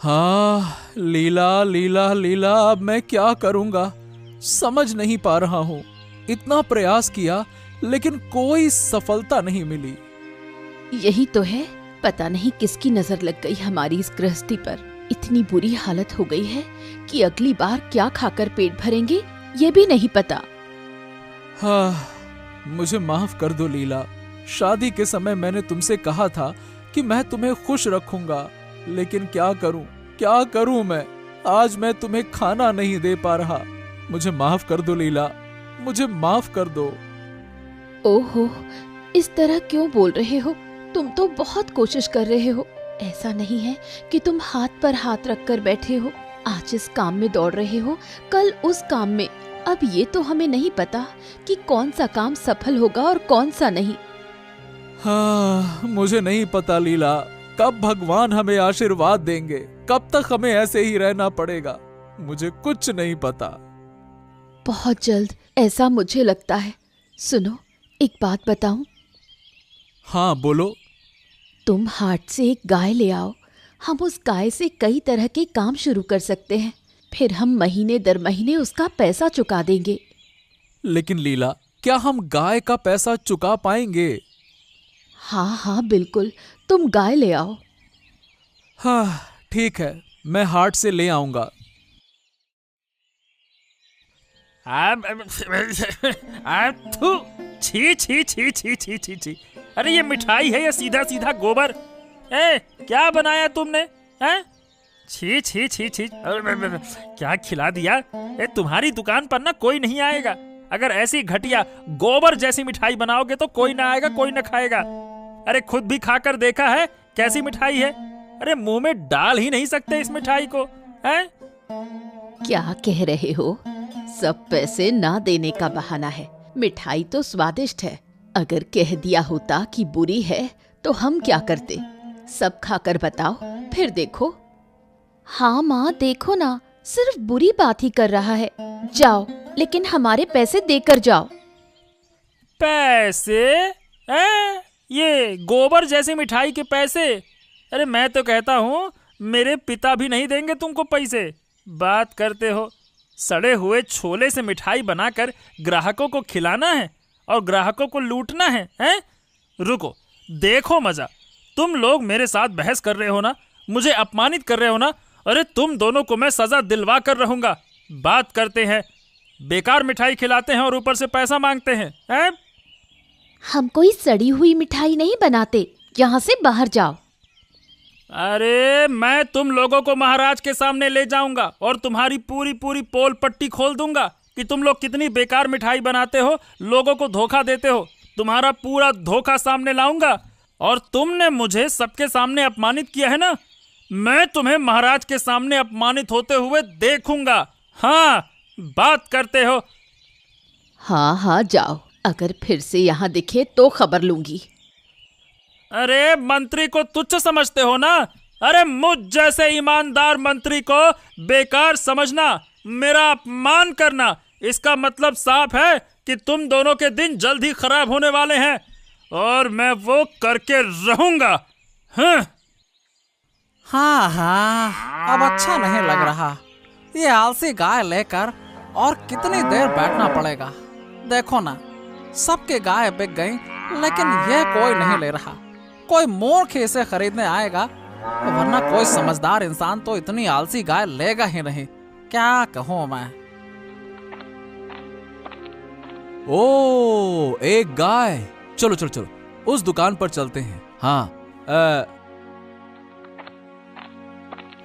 हाँ, लीला लीला लीला, अब मैं क्या करूंगा समझ नहीं पा रहा हूँ। इतना प्रयास किया लेकिन कोई सफलता नहीं मिली। यही तो है, पता नहीं किसकी नजर लग गई हमारी इस गृहस्थी पर। इतनी बुरी हालत हो गई है कि अगली बार क्या खाकर पेट भरेंगे ये भी नहीं पता। हाँ, मुझे माफ कर दो लीला। शादी के समय मैंने तुमसे कहा था कि मैं तुम्हें खुश रखूंगा, लेकिन क्या करूं मैं। आज मैं तुम्हें खाना नहीं दे पा रहा। मुझे माफ कर दो लीला, मुझे माफ कर दो। ओहो, इस तरह क्यों बोल रहे हो? तुम तो बहुत कोशिश कर रहे हो। ऐसा नहीं है कि तुम हाथ पर हाथ रखकर बैठे हो। आज इस काम में दौड़ रहे हो, कल उस काम में। अब ये तो हमें नहीं पता कि कौन सा काम सफल होगा और कौन सा नहीं। हाँ, मुझे नहीं पता लीला, कब भगवान हमें आशीर्वाद देंगे, कब तक हमें ऐसे ही रहना पड़ेगा, मुझे कुछ नहीं पता। बहुत जल्द, ऐसा मुझे लगता है। सुनो, एक बात बताऊं? हाँ बोलो। तुम हाट से एक गाय ले आओ। हम उस गाय से कई तरह के काम शुरू कर सकते हैं। फिर हम महीने दर महीने उसका पैसा चुका देंगे। लेकिन लीला, क्या हम गाय का पैसा चुका पाएंगे? हाँ हाँ बिल्कुल, तुम गाय ले आओ। हाँ ठीक है, मैं हाट से ले आऊंगा। थू, छी छी छी छी छी छी छी। अरे ये मिठाई है या सीधा सीधा गोबर? क्या बनाया तुमने? छी छी छी छी, क्या खिला दिया? तुम्हारी दुकान पर ना कोई नहीं आएगा। अगर ऐसी घटिया गोबर जैसी मिठाई बनाओगे तो कोई ना आएगा, कोई ना खाएगा। अरे खुद भी खाकर देखा है कैसी मिठाई है? अरे मुंह में डाल ही नहीं सकते इस मिठाई को। क्या कह रहे हो? सब पैसे ना देने का बहाना है। मिठाई तो स्वादिष्ट है। अगर कह दिया होता कि बुरी है तो हम क्या करते? सब खाकर बताओ, फिर देखो। हाँ माँ, देखो ना, सिर्फ बुरी बात ही कर रहा है। जाओ, लेकिन हमारे पैसे देकर जाओ। पैसे? ये गोबर जैसी मिठाई के पैसे? अरे मैं तो कहता हूँ मेरे पिता भी नहीं देंगे तुमको पैसे। बात करते हो, सड़े हुए छोले से मिठाई बनाकर ग्राहकों को खिलाना है और ग्राहकों को लूटना है, हैं? रुको, देखो मजा। तुम लोग मेरे साथ बहस कर रहे हो ना, मुझे अपमानित कर रहे हो ना। अरे तुम दोनों को मैं सजा दिलवा कर रहूंगा। बात करते हैं, बेकार मिठाई खिलाते हैं और ऊपर से पैसा मांगते हैं? हम कोई सड़ी हुई मिठाई नहीं बनाते। यहाँ से बाहर जाओ। अरे मैं तुम लोगों को महाराज के सामने ले जाऊंगा और तुम्हारी पूरी पूरी पोल पट्टी खोल दूंगा कि तुम लोग कितनी बेकार मिठाई बनाते हो, लोगों को धोखा देते हो। तुम्हारा पूरा धोखा सामने लाऊंगा। और तुमने मुझे सबके सामने अपमानित किया है ना, मैं तुम्हें महाराज के सामने अपमानित होते हुए देखूंगा। हाँ, बात करते हो? हाँ हाँ जाओ, अगर फिर से यहाँ दिखे तो खबर लूंगी। अरे मंत्री को तुच्छ समझते हो ना? अरे मुझ जैसे ईमानदार मंत्री को बेकार समझना, मेरा अपमान करना, इसका मतलब साफ है कि तुम दोनों के दिन जल्द ही खराब होने वाले हैं और मैं वो करके रहूंगा। हाँ हाँ, अब अच्छा नहीं लग रहा। ये आलसी गाय लेकर और कितनी देर बैठना पड़ेगा। देखो ना, सबके गाय बिक गई, लेकिन ये कोई नहीं ले रहा। कोई मूर्ख इसे खरीदने आएगा, वरना कोई समझदार इंसान तो इतनी आलसी गाय लेगा ही नहीं। क्या कहूँ मैं। ओ, एक गाय। चलो चलो चलो, उस दुकान पर चलते हैं। हाँ,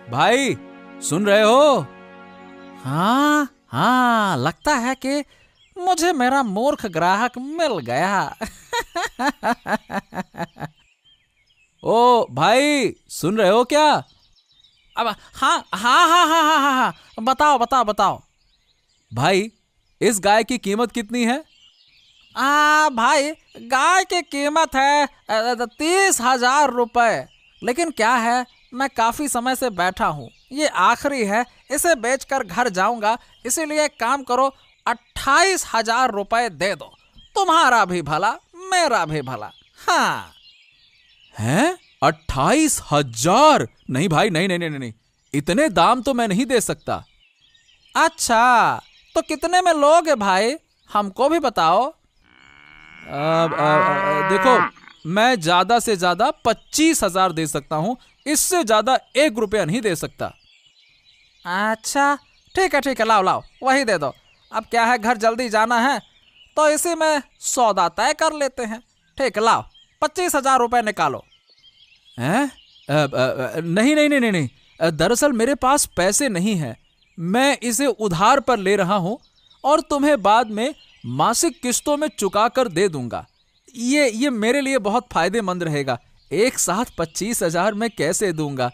भाई सुन रहे हो? हाँ हाँ, लगता है कि मुझे मेरा मूर्ख ग्राहक मिल गया। ओ भाई, सुन रहे हो क्या? अब हाँ हाँ हाँ हाँ हाँ हाँ, बताओ बताओ बताओ। भाई, इस गाय की कीमत कितनी है? भाई, गाय की कीमत है 30,000 रुपए। लेकिन क्या है, मैं काफी समय से बैठा हूँ, ये आखिरी है, इसे बेचकर घर जाऊंगा। इसीलिए एक काम करो, 28,000 रुपए दे दो। तुम्हारा भी भला, मेरा भी भला। हाँ। हैं? 28,000? नहीं भाई, नहीं नहीं नहीं नहीं, इतने दाम तो मैं नहीं दे सकता। अच्छा, तो कितने में लोगे भाई, हमको भी बताओ। देखो, मैं ज्यादा से ज्यादा 25,000 दे सकता हूं, इससे ज्यादा 1 रुपया नहीं दे सकता। अच्छा ठीक है, लाओ लाओ वही दे दो। अब क्या है, घर जल्दी जाना है तो इसी में सौदा तय कर लेते हैं। ठीक, लाओ 25,000 रुपये निकालो। हैं? नहीं नहीं नहीं नहीं, दरअसल मेरे पास पैसे नहीं हैं। मैं इसे उधार पर ले रहा हूं और तुम्हें बाद में मासिक किस्तों में चुका कर दे दूंगा। ये मेरे लिए बहुत फायदेमंद रहेगा। एक साथ 25,000 मैं कैसे दूंगा?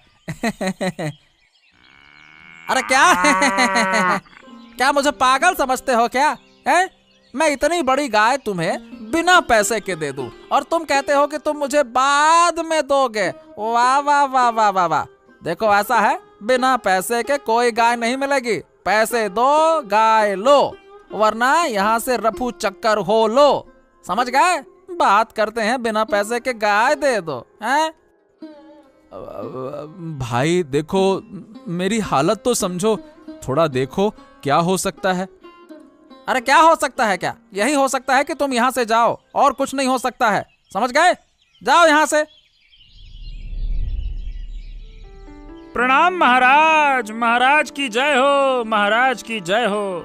अरे क्या क्या मुझे पागल समझते हो क्या है? मैं इतनी बड़ी गाय तुम्हें बिना पैसे के दे दूं और तुम कहते हो कि तुम मुझे बाद में दोगे। वाह वाह वाह वाह वाह वाह। देखो ऐसा है, बिना पैसे के कोई गाय नहीं मिलेगी। पैसे दो, गाय लो, वरना यहाँ से रफू चक्कर हो लो। समझ गए? बात करते हैं बिना पैसे के गाय दे दो हैं? भाई देखो, मेरी हालत तो समझो, थोड़ा देखो क्या हो सकता है। अरे क्या हो सकता है? क्या यही हो सकता है कि तुम यहाँ से जाओ, और कुछ नहीं हो सकता है। समझ गए? जाओ यहाँ से। प्रणाम महाराज, महाराज की जय हो, महाराज की जय हो।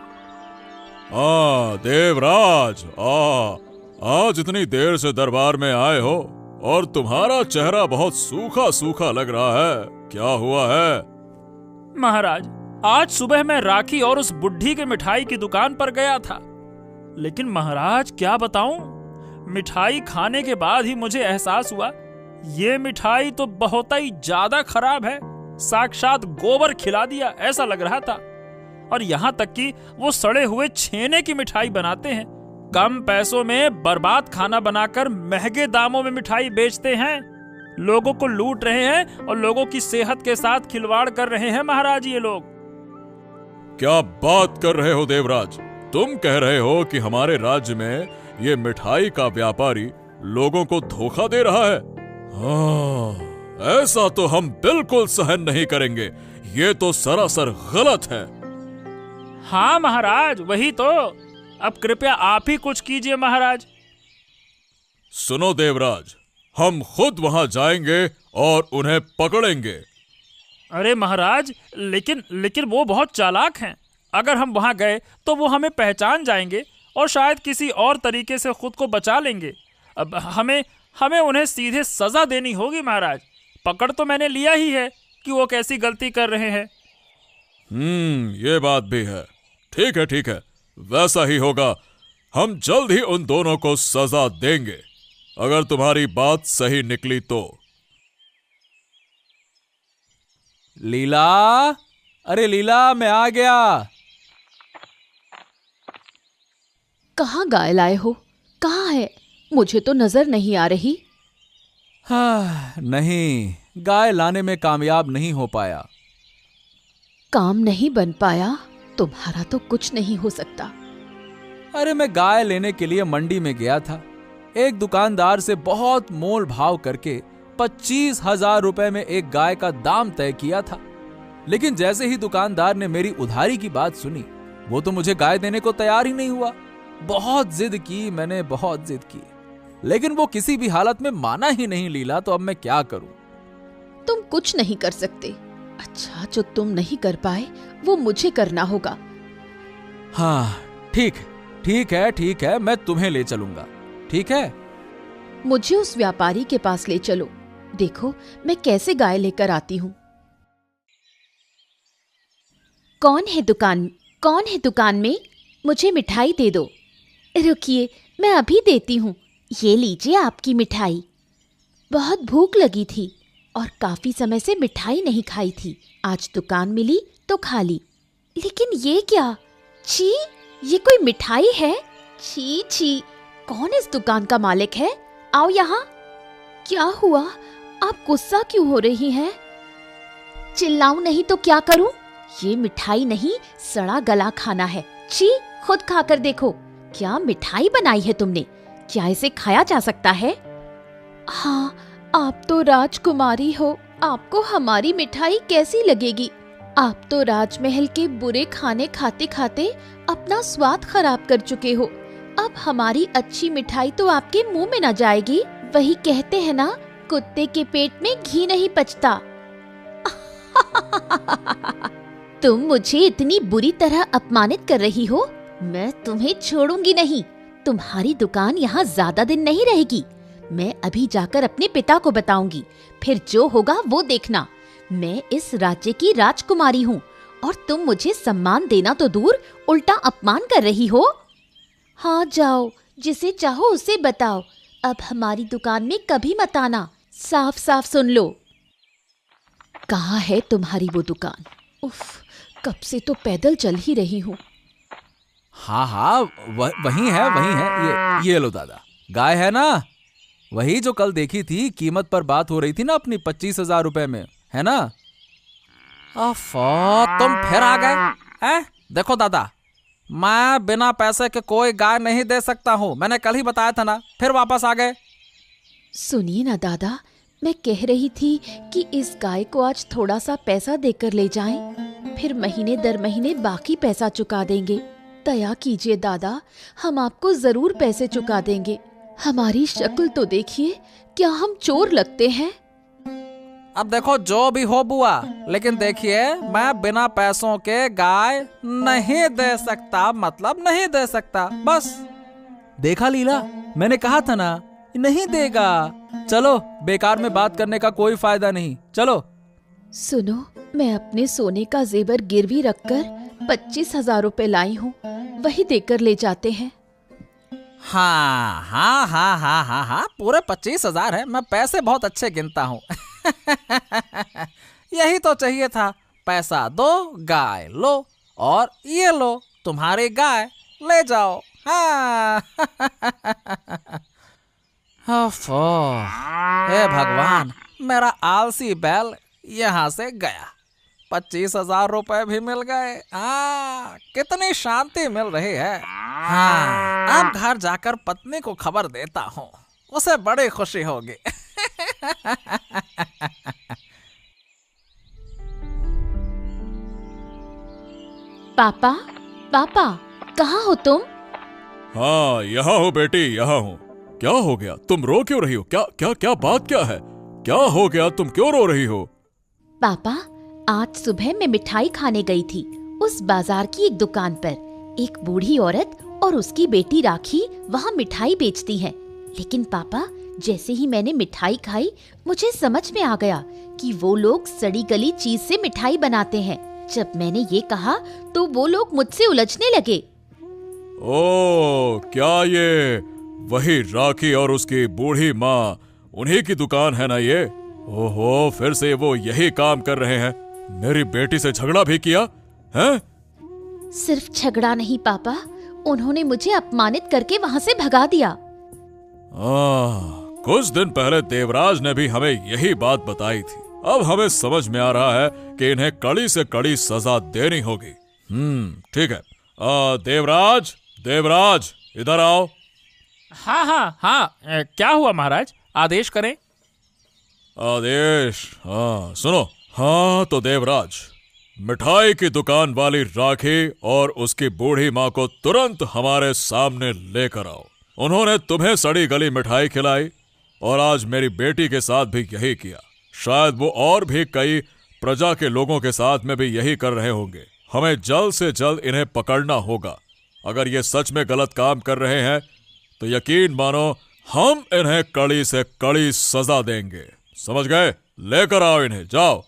देवराज, आज इतनी देर से दरबार में आए हो और तुम्हारा चेहरा बहुत सूखा सूखा लग रहा है, क्या हुआ है? महाराज, आज सुबह मैं राखी और उस बुढ़ी के मिठाई की दुकान पर गया था, लेकिन महाराज क्या बताऊं, मिठाई खाने के बाद ही मुझे एहसास हुआ ये मिठाई तो बहुत ही ज्यादा खराब है। साक्षात गोबर खिला दिया ऐसा लग रहा था। और यहाँ तक कि वो सड़े हुए छेने की मिठाई बनाते हैं। कम पैसों में बर्बाद खाना बनाकर महंगे दामों में मिठाई बेचते हैं, लोगों को लूट रहे हैं और लोगों की सेहत के साथ खिलवाड़ कर रहे हैं महाराज ये लोग। क्या बात कर रहे हो देवराज? तुम कह रहे हो कि हमारे राज्य में ये मिठाई का व्यापारी लोगों को धोखा दे रहा है? हाँ, ऐसा तो हम बिल्कुल सहन नहीं करेंगे। ये तो सरासर गलत है। हाँ महाराज, वही तो। अब कृपया आप ही कुछ कीजिए महाराज। सुनो देवराज, हम खुद वहां जाएंगे और उन्हें पकड़ेंगे। अरे महाराज, लेकिन वो बहुत चालाक हैं। अगर हम वहां गए तो वो हमें पहचान जाएंगे और शायद किसी और तरीके से खुद को बचा लेंगे। अब हमें उन्हें सीधे सजा देनी होगी महाराज। पकड़ तो मैंने लिया ही है कि वो कैसी गलती कर रहे हैं। ये बात भी है। ठीक है, वैसा ही होगा। हम जल्द ही उन दोनों को सजा देंगे, अगर तुम्हारी बात सही निकली तो। लीला, अरे लीला, मैं आ गया। कहाँ गाय लाए हो? कहाँ है? मुझे तो नजर नहीं आ रही। हाँ, नहीं, गाय लाने में कामयाब नहीं हो पाया। काम नहीं बन पाया? तुम्हारा तो कुछ नहीं हो सकता। अरे मैं गाय लेने के लिए मंडी में गया था। एक दुकानदार से बहुत मोल भाव करके 25,000 रुपए में एक गाय का दाम तय किया था। लेकिन जैसे ही दुकानदार ने मेरी उधारी की बात सुनी, वो तो मुझे गाय देने को तैयार ही नहीं हुआ। बहुत जिद की मैंने, बहुत जिद की, लेकिन वो किसी भी हालत में माना ही नहीं लीला। तो अब मैं क्या करूं? तुम कुछ नहीं कर सकते। अच्छा, जो तुम नहीं कर पाए वो मुझे करना होगा। हाँ, ठीक है, मैं तुम्हें ले चलूंगा। ठीक है? मुझे उस व्यापारी के पास ले चलो। देखो मैं कैसे गाय लेकर आती हूँ। कौन है दुकान में? मुझे मिठाई दे दो। रुकिए, मैं अभी देती हूँ। ये लीजिए आपकी मिठाई। बहुत भूख लगी थी और काफी समय से मिठाई नहीं खाई थी। आज दुकान मिली तो खा ली। लेकिन ये क्या? छी, ये कोई मिठाई है? छी, कौन इस दुकान का मालिक है? आओ यहाँ। क्या हुआ? आप गुस्सा क्यों हो रही हैं? चिल्लाऊं नहीं तो क्या करूं? ये मिठाई नहीं, सड़ा गला खाना है। छी, खुद खाकर देखो। क्या मिठाई बनाई है तुमने? क्या इसे खाया जा सकता है? हाँ, आप तो राजकुमारी हो, आपको हमारी मिठाई कैसी लगेगी? आप तो राजमहल के बुरे खाने खाते खाते अपना स्वाद खराब कर चुके हो। अब हमारी अच्छी मिठाई तो आपके मुंह में न जाएगी। वही कहते हैं ना, कुत्ते के पेट में घी नहीं पचता। तुम मुझे इतनी बुरी तरह अपमानित कर रही हो, मैं तुम्हें छोड़ूंगी नहीं। तुम्हारी दुकान यहाँ ज्यादा दिन नहीं रहेगी। मैं अभी जाकर अपने पिता को बताऊंगी, फिर जो होगा वो देखना। मैं इस राज्य की राजकुमारी हूँ और तुम मुझे सम्मान देना तो दूर, उल्टा अपमान कर रही हो। हाँ जाओ, जिसे चाहो उसे बताओ। अब हमारी दुकान में कभी मत आना। साफ साफ सुन लो। कहाँ है तुम्हारी वो दुकान? उफ, कब से तो पैदल चल ही रही हूँ। हाँ, वही है। ये लो दादा, गाय है ना, वही जो कल देखी थी। कीमत पर बात हो रही थी ना अपनी 25,000 रुपए में, है ना? तुम फिर आ गए हैं? देखो दादा, मैं बिना पैसे के कोई गाय नहीं दे सकता हूँ। मैंने कल ही बताया था ना, फिर वापस आ गए। सुनिए ना दादा, मैं कह रही थी कि इस गाय को आज थोड़ा सा पैसा देकर ले जाएं, फिर महीने दर महीने बाकी पैसा चुका देंगे। दया कीजिए दादा, हम आपको जरूर पैसे चुका देंगे। हमारी शक्ल तो देखिए, क्या हम चोर लगते हैं? अब देखो जो भी हो बुआ, लेकिन देखिए मैं बिना पैसों के गाय नहीं दे सकता, मतलब नहीं दे सकता, बस। देखा लीला, मैंने कहा था ना, नहीं देगा। चलो, बेकार में बात करने का कोई फायदा नहीं, चलो। सुनो, मैं अपने सोने का जेवर गिरवी रखकर 25,000 रुपए लाई हूँ, वही देकर ले जाते हैं। हाँ, पूरे 25,000 है। मैं पैसे बहुत अच्छे गिनता हूँ। यही तो चाहिए था। पैसा दो, गाय लो, और ये लो तुम्हारी गाय, ले जाओ। हाँ। हे भगवान, मेरा आलसी बैल यहाँ से गया। 25,000 रुपए भी मिल गए। कितनी शांति मिल रही है। हाँ, अब घर जाकर पत्नी को खबर देता हूँ, उसे बड़ी खुशी होगी। पापा, कहाँ हो तुम? हाँ, यहाँ हूँ बेटी, यहाँ हूँ। क्या हो गया? तुम रो क्यों रही हो? क्या बात क्या है? क्या हो गया? तुम क्यों रो रही हो? पापा, आज सुबह मैं मिठाई खाने गई थी। उस बाजार की एक दुकान पर एक बूढ़ी औरत और उसकी बेटी राखी वहाँ मिठाई बेचती हैं। लेकिन पापा, जैसे ही मैंने मिठाई खाई, मुझे समझ में आ गया कि वो लोग सड़ी गली चीज से मिठाई बनाते हैं। जब मैंने ये कहा तो वो लोग मुझसे उलझने लगे। ओ, क्या ये वही राखी और उसकी बूढ़ी माँ, उन्हीं की दुकान है ना ये? ओहो, फिर से वो यही काम कर रहे हैं। मेरी बेटी से झगड़ा भी किया है? सिर्फ झगड़ा नहीं पापा, उन्होंने मुझे अपमानित करके वहाँ से भगा दिया। कुछ दिन पहले देवराज ने भी हमें यही बात बताई थी। अब हमें समझ में आ रहा है कि इन्हें कड़ी से कड़ी सजा देनी होगी। ठीक है। देवराज, इधर आओ। हाँ, क्या हुआ महाराज? आदेश करें। आदेश? हाँ, सुनो। हाँ तो देवराज, मिठाई की दुकान वाली राखी और उसकी बूढ़ी माँ को तुरंत हमारे सामने लेकर आओ। उन्होंने तुम्हें सड़ी गली मिठाई खिलाई और आज मेरी बेटी के साथ भी यही किया। शायद वो और भी कई प्रजा के लोगों के साथ में भी यही कर रहे होंगे। हमें जल्द से जल्द इन्हें पकड़ना होगा। अगर ये सच में गलत काम कर रहे हैं तो यकीन मानो, हम इन्हें कड़ी से कड़ी सजा देंगे। समझ गए? लेकर आओ इन्हें, जाओ।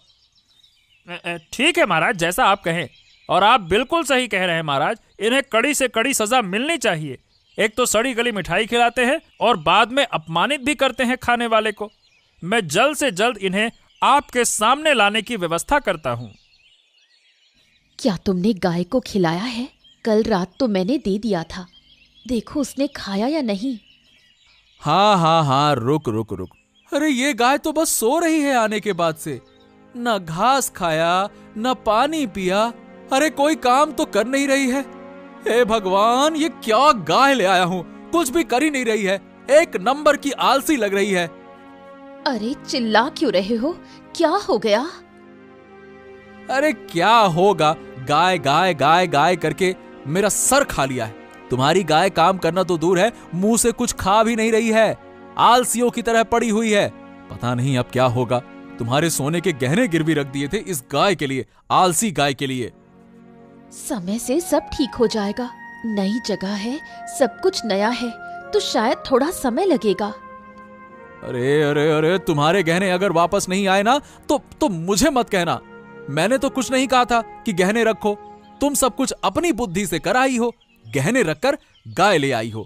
ठीक है महाराज, जैसा आप कहें। और आप बिल्कुल सही कह रहे हैं महाराज, इन्हें कड़ी से कड़ी सजा मिलनी चाहिए। एक तो सड़ी गली मिठाई खिलाते हैं और बाद में अपमानित भी करते हैं खाने वाले को। मैं जल्द से जल्द इन्हें आपके सामने लाने की व्यवस्था करता हूँ। क्या तुमने गाय को खिलाया है? कल रात तो मैंने दे दिया था, देखो उसने खाया या नहीं। हाँ, रुक। अरे ये गाय तो बस सो रही है आने के बाद से। न घास खाया, न पानी पिया। अरे कोई काम तो कर नहीं रही है। हे भगवान, ये क्या गाय ले आया हूँ, कुछ भी कर ही नहीं रही है। एक नंबर की आलसी लग रही है। अरे चिल्ला क्यों रहे हो? क्या हो गया? अरे क्या होगा, गाय गाय गाय गाय करके मेरा सर खा लिया है। तुम्हारी गाय काम करना तो दूर है, मुंह से कुछ खा भी नहीं रही है, आलसियों की तरह पड़ी हुई है। पता नहीं अब क्या होगा। तुम्हारे सोने के गहने गिरवी रख दिए थे इस गाय के लिए, आलसी गाय के लिए। समय से सब ठीक हो जाएगा। नई जगह है, सब कुछ नया है, तो शायद थोड़ा समय लगेगा। अरे अरे अरे, तुम्हारे गहने अगर वापस नहीं आए ना तो मुझे मत कहना। मैंने तो कुछ नहीं कहा था कि गहने रखो। तुम सब कुछ अपनी बुद्धि से कर आई हो, गहने रखकर गाय ले आई हो।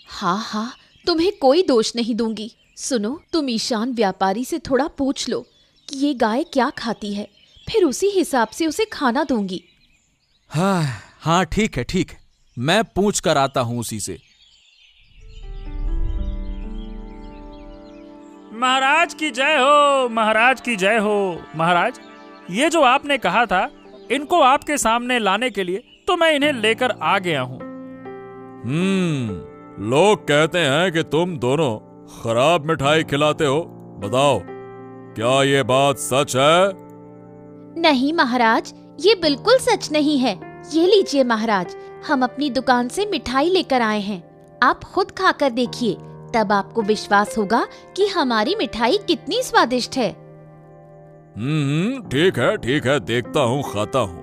हाँ हाँ, तुम्हें कोई दोष नहीं दूंगी। सुनो, तुम ईशान व्यापारी से थोड़ा पूछ लो कि ये गाय क्या खाती है, फिर उसी हिसाब से उसे खाना दूंगी। हाँ ठीक है ठीक है, मैं पूछ कर आता हूं उसी से। महाराज की जय हो, महाराज की जय हो। महाराज, ये जो आपने कहा था इनको आपके सामने लाने के लिए तो मैं इन्हें लेकर आ गया हूँ। लोग कहते हैं कि तुम दोनों खराब मिठाई खिलाते हो। बताओ, क्या ये बात सच है? नहीं महाराज, ये बिल्कुल सच नहीं है। ये लीजिए महाराज, हम अपनी दुकान से मिठाई लेकर आए हैं। आप खुद खाकर देखिए, तब आपको विश्वास होगा कि हमारी मिठाई कितनी स्वादिष्ट है। ठीक है, देखता हूँ, खाता हूँ।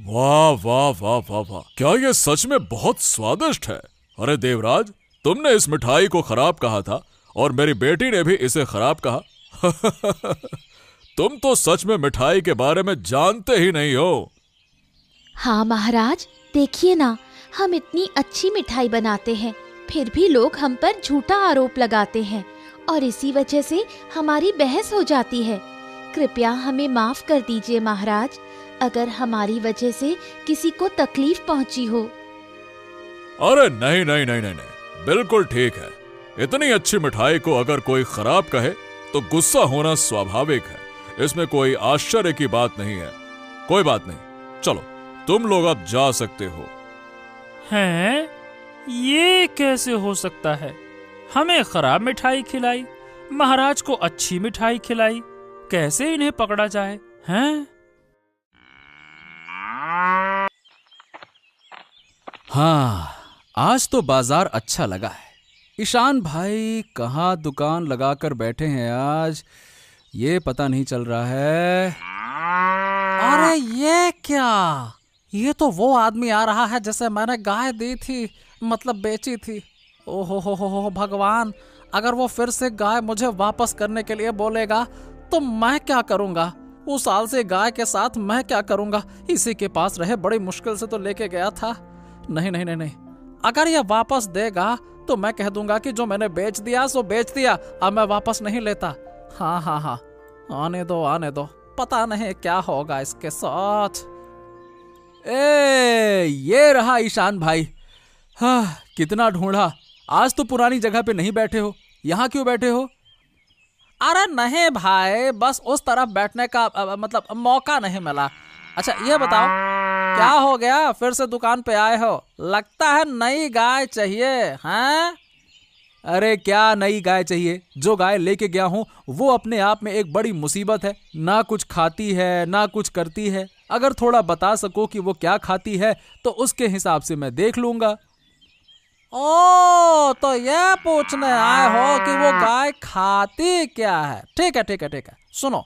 वाह वाह वाह वाह वाह, क्या ये सच में बहुत स्वादिष्ट है। अरे देवराज, तुमने इस मिठाई को खराब कहा था और मेरी बेटी ने भी इसे खराब कहा। तुम तो सच में मिठाई के बारे में जानते ही नहीं हो। हाँ महाराज, देखिए ना, हम इतनी अच्छी मिठाई बनाते हैं, फिर भी लोग हम पर झूठा आरोप लगाते हैं और इसी वजह से हमारी बहस हो जाती है। कृपया हमें माफ कर दीजिए महाराज, अगर हमारी वजह से किसी को तकलीफ पहुंची हो। अरे नहीं नहीं नहीं नहीं नहीं, बिल्कुल ठीक है। इतनी अच्छी मिठाई को अगर कोई खराब कहे तो गुस्सा होना स्वाभाविक है, इसमें कोई आश्चर्य की बात नहीं है। कोई बात नहीं, चलो तुम लोग अब जा सकते हो। हैं? ये कैसे हो सकता है? हमें खराब मिठाई खिलाई, महाराज को अच्छी मिठाई खिलाई, कैसे इन्हें पकड़ा जाए? हैं? हाँ, आज तो बाजार अच्छा लगा है। ईशान भाई कहाँ दुकान लगाकर बैठे हैं आज, ये पता नहीं चल रहा है। अरे ये क्या, ये तो वो आदमी आ रहा है जिसे मैंने गाय दी थी, मतलब बेची थी। ओहो हो भगवान, अगर वो फिर से गाय मुझे वापस करने के लिए बोलेगा तो मैं क्या करूंगा? उस साल से गाय के साथ मैं क्या करूंगा? इसी के पास रहे, बड़ी मुश्किल से तो लेके गया था। नहीं नहीं नहीं नहीं, अगर ये वापस देगा तो मैं कह दूंगा कि जो मैंने बेच दिया सो बेच दिया, अब मैं वापस नहीं लेता। हाँ हाँ हाँ, आने दो, पता नहीं क्या होगा इसके साथ। ये रहा ईशान भाई। हाँ, कितना ढूंढा, आज तो पुरानी जगह पे नहीं बैठे हो, यहाँ क्यों बैठे हो? अरे नहीं भाई, बस उस तरफ बैठने का मतलब मौका नहीं मिला। अच्छा ये बताओ, क्या हो गया, फिर से दुकान पे आए हो? लगता है नई गाय चाहिए, हैं? अरे क्या नई गाय चाहिए, जो गाय लेके गया हूँ वो अपने आप में एक बड़ी मुसीबत है। ना कुछ खाती है ना कुछ करती है। अगर थोड़ा बता सको कि वो क्या खाती है तो उसके हिसाब से मैं देख लूंगा। ओ, तो ये पूछने आए हो कि वो गाय खाती क्या है? ठीक है, सुनो,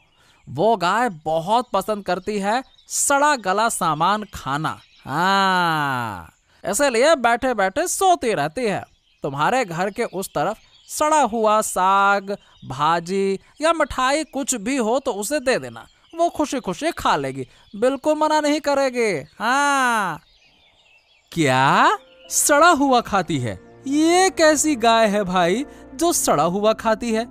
वो गाय बहुत पसंद करती है सड़ा गला सामान खाना। हाँ, इसलिए बैठे बैठे सोती रहती है। तुम्हारे घर के उस तरफ सड़ा हुआ साग, भाजी या मिठाई कुछ भी हो तो उसे दे देना, वो खुशी खुशी खा लेगी, बिल्कुल मना नहीं करेगी। हाँ। क्या सड़ा हुआ खाती है? ये कैसी गाय है भाई जो सड़ा हुआ खाती है?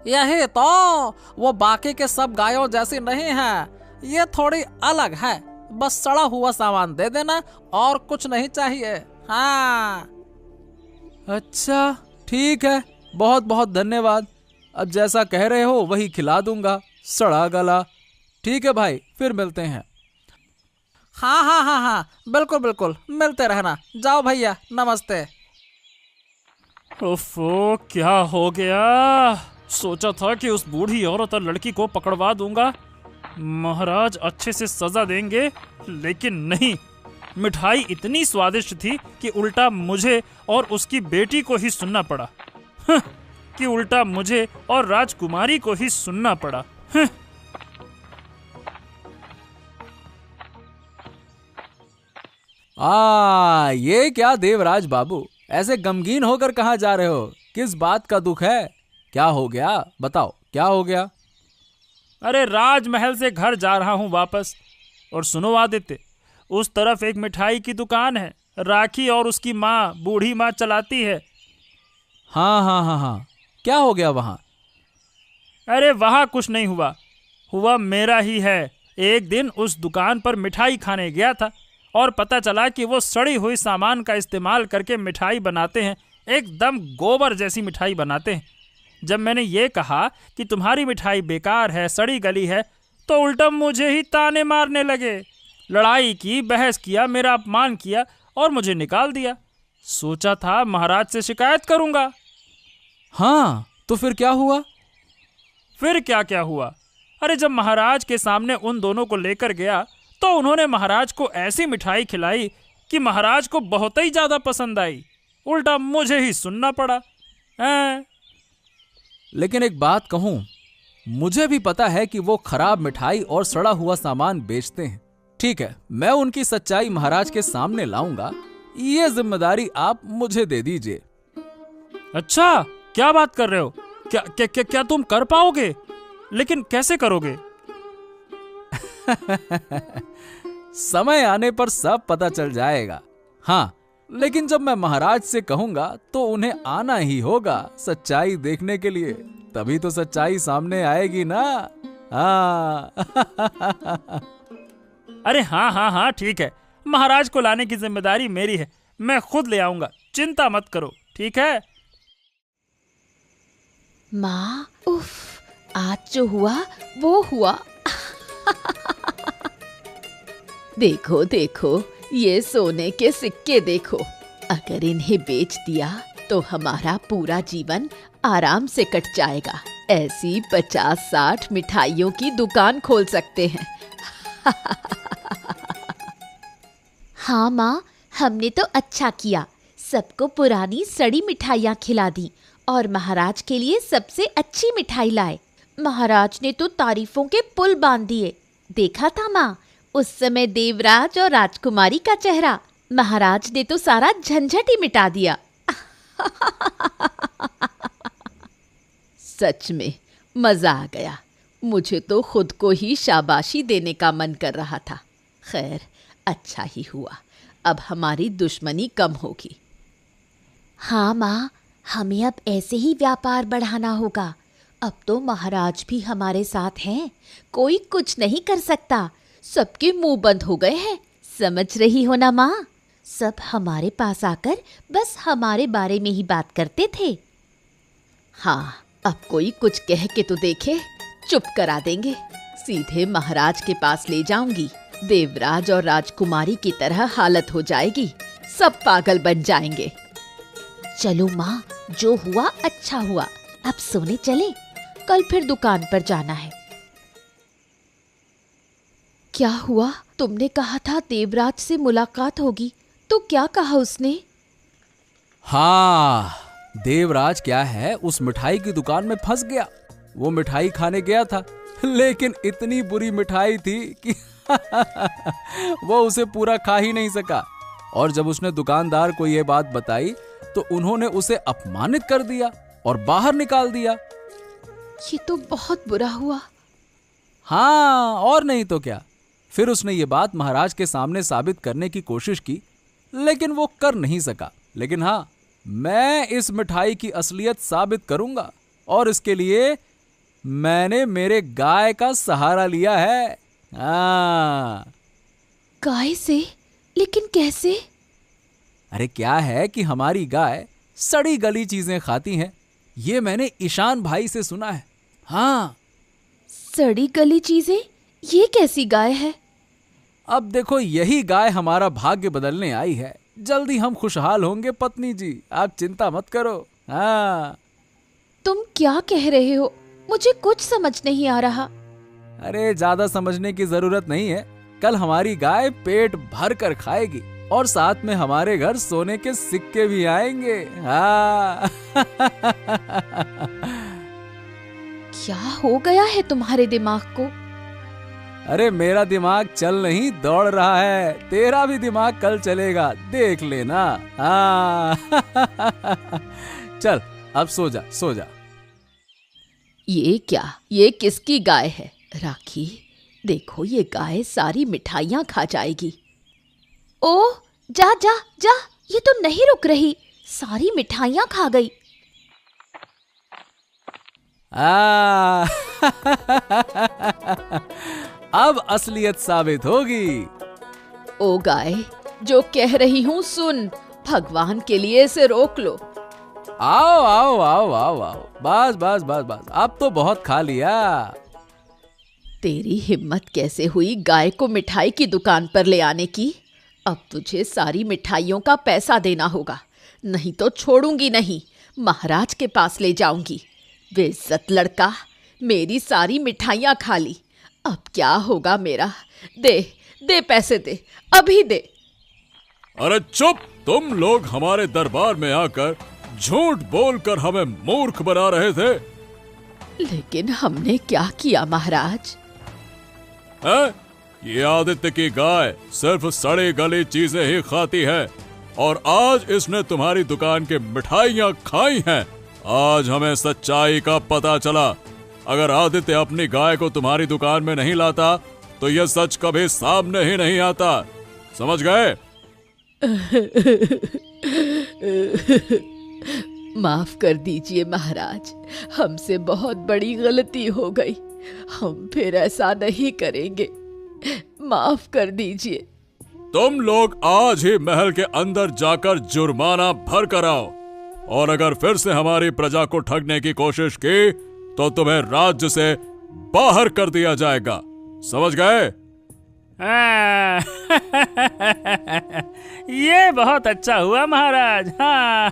यही तो, वो बाकी के सब गायों जैसी नहीं है, ये थोड़ी अलग है। बस सड़ा हुआ सामान दे देना और कुछ नहीं चाहिए। हाँ। अच्छा ठीक है, बहुत बहुत धन्यवाद। अब जैसा कह रहे हो वही खिला दूंगा, सड़ा गला। ठीक है भाई, फिर मिलते हैं। हाँ, बिल्कुल, मिलते रहना। जाओ भैया, नमस्ते। ओफो, क्या हो गया? सोचा था कि उस बूढ़ी औरत और लड़की को पकड़वा दूंगा, महाराज अच्छे से सजा देंगे, लेकिन नहीं। मिठाई इतनी स्वादिष्ट थी कि उल्टा मुझे और उसकी बेटी को ही सुनना पड़ा। कि उल्टा मुझे और राजकुमारी को ही सुनना पड़ा। ये क्या देवराज बाबू, ऐसे गमगीन होकर कहाँ जा रहे हो? किस बात का दुख है? क्या हो गया, बताओ क्या हो गया? अरे राजमहल से घर जा रहा हूँ वापस। और सुनो आदित्य, उस तरफ एक मिठाई की दुकान है, राखी और उसकी माँ, बूढ़ी माँ चलाती है। हाँ हाँ हाँ हाँ, क्या हो गया वहां? अरे वहाँ कुछ नहीं हुआ, हुआ मेरा ही है। एक दिन उस दुकान पर मिठाई खाने गया था और पता चला कि वो सड़ी हुई सामान का इस्तेमाल करके मिठाई बनाते हैं, एकदम गोबर जैसी मिठाई बनाते हैं। जब मैंने ये कहा कि तुम्हारी मिठाई बेकार है, सड़ी गली है, तो उल्टा मुझे ही ताने मारने लगे। लड़ाई की, बहस किया, मेरा अपमान किया और मुझे निकाल दिया। सोचा था महाराज से शिकायत करूंगा। हाँ, तो फिर क्या हुआ? फिर क्या हुआ? अरे जब महाराज के सामने उन दोनों को लेकर गया तो उन्होंने महाराज को ऐसी मिठाई खिलाई कि महाराज को बहुत ही ज्यादा पसंद आई। उल्टा मुझे ही सुनना पड़ा। लेकिन एक बात कहूं, मुझे भी पता है कि वो खराब मिठाई और सड़ा हुआ सामान बेचते हैं। ठीक है, मैं उनकी सच्चाई महाराज के सामने लाऊंगा। ये जिम्मेदारी आप मुझे दे दीजिए। अच्छा, क्या बात कर रहे हो? क्या तुम कर पाओगे? लेकिन कैसे करोगे? समय आने पर सब पता चल जाएगा। हाँ, लेकिन जब मैं महाराज से कहूंगा तो उन्हें आना ही होगा सच्चाई देखने के लिए, तभी तो सच्चाई सामने आएगी ना। हाँ। अरे हाँ, ठीक है, महाराज को लाने की जिम्मेदारी मेरी है, मैं खुद ले आऊंगा, चिंता मत करो, ठीक है? माँ, उफ, आज जो हुआ वो हुआ। देखो देखो, ये सोने के सिक्के देखो, अगर इन्हें बेच दिया तो हमारा पूरा जीवन आराम से कट जाएगा। ऐसी 50-60 मिठाइयों की दुकान खोल सकते हैं। हाँ माँ, हमने तो अच्छा किया, सबको पुरानी सड़ी मिठाइयाँ खिला दी और महाराज के लिए सबसे अच्छी मिठाई लाए। महाराज ने तो तारीफों के पुल बांध दिए। देखा था माँ, उस समय देवराज और राजकुमारी का चेहरा। महाराज ने तो सारा झंझट ही मिटा दिया। सच में मजा आ गया। मुझे तो खुद को ही शाबाशी देने का मन कर रहा था। खैर, अच्छा ही हुआ, अब हमारी दुश्मनी कम होगी। हाँ माँ, हमें अब ऐसे ही व्यापार बढ़ाना होगा। अब तो महाराज भी हमारे साथ हैं, कोई कुछ नहीं कर सकता। सबके मुंह बंद हो गए हैं, समझ रही हो ना माँ? सब हमारे पास आकर बस हमारे बारे में ही बात करते थे। हाँ, अब कोई कुछ कह के तो देखे, चुप करा देंगे। सीधे महाराज के पास ले जाऊंगी, देवराज और राजकुमारी की तरह हालत हो जाएगी, सब पागल बन जाएंगे। चलो माँ, जो हुआ अच्छा हुआ, अब सोने चले, कल फिर दुकान पर जाना है। क्या हुआ? तुमने कहा था देवराज से मुलाकात होगी, तो क्या कहा उसने? हाँ, देवराज क्या है, उस मिठाई की दुकान में फंस गया। वो मिठाई खाने गया था, लेकिन इतनी बुरी मिठाई थी कि वो उसे पूरा खा ही नहीं सका। और जब उसने दुकानदार को ये बात बताई तो उन्होंने उसे अपमानित कर दिया और बाहर निकाल दिया। ये तो बहुत बुरा हुआ। हाँ, और नहीं तो क्या। फिर उसने ये बात महाराज के सामने साबित करने की कोशिश की, लेकिन वो कर नहीं सका। लेकिन हाँ, मैं इस मिठाई की असलियत साबित करूंगा और इसके लिए मैंने मेरे गाय का सहारा लिया है। हाँ। गाय से? लेकिन कैसे? अरे क्या है कि हमारी गाय सड़ी गली चीजें खाती हैं, ये मैंने ईशान भाई से सुना है। हाँ। सड़ी गली चीजें? ये कैसी गाय है? अब देखो, यही गाय हमारा भाग्य बदलने आई है। जल्दी हम खुशहाल होंगे पत्नी जी, आप चिंता मत करो। हाँ। तुम क्या कह रहे हो? मुझे कुछ समझ नहीं आ रहा। अरे ज्यादा समझने की जरूरत नहीं है। कल हमारी गाय पेट भर कर खाएगी और साथ में हमारे घर सोने के सिक्के भी आएंगे। हाँ। क्या हो गया है तुम्हारे दिमाग को? अरे मेरा दिमाग चल नहीं दौड़ रहा है, तेरा भी दिमाग कल चलेगा, देख लेना। हाँ। चल अब सो जा, सो जा। ये क्या, ये किसकी गाय है? राखी, देखो ये गाय सारी मिठाइयाँ खा जाएगी। ओह, जा जा जा, ये तो नहीं रुक रही, सारी मिठाइयाँ खा गई। अब असलियत साबित होगी। ओ गाय, जो कह रही हूँ सुन, भगवान के लिए इसे रोक लो। आओ आओ आओ आओ आओ, बस बस बस बस, अब तो बहुत खा लिया। तेरी हिम्मत कैसे हुई गाय को मिठाई की दुकान पर ले आने की? अब तुझे सारी मिठाइयों का पैसा देना होगा, नहीं तो छोड़ूंगी नहीं, महाराज के पास ले जाऊंगी। बेइज्जत लड़का, मेरी सारी मिठाइयाँ खा ली, अब क्या होगा मेरा? दे दे, पैसे दे, अभी दे। अरे चुप! तुम लोग हमारे दरबार में आकर झूठ बोलकर हमें मूर्ख बना रहे थे। लेकिन हमने क्या किया महाराज? है? ये आदित्य की गाय सिर्फ सड़ी गली चीजें ही खाती है और आज इसने तुम्हारी दुकान की मिठाइयाँ खाई हैं। आज हमें सच्चाई का पता चला। अगर आदित्य अपनी गाय को तुम्हारी दुकान में नहीं लाता तो यह सच कभी सामने ही नहीं आता। समझ गए? माफ कर दीजिए महाराज, हमसे बहुत बड़ी गलती हो गई, हम फिर ऐसा नहीं करेंगे, माफ कर दीजिए। तुम लोग आज ही महल के अंदर जाकर जुर्माना भर कर आओ और अगर फिर से हमारी प्रजा को ठगने की कोशिश की तो तुम्हें राज्य से बाहर कर दिया जाएगा। समझ गए? ये बहुत अच्छा हुआ महाराज। हाँ।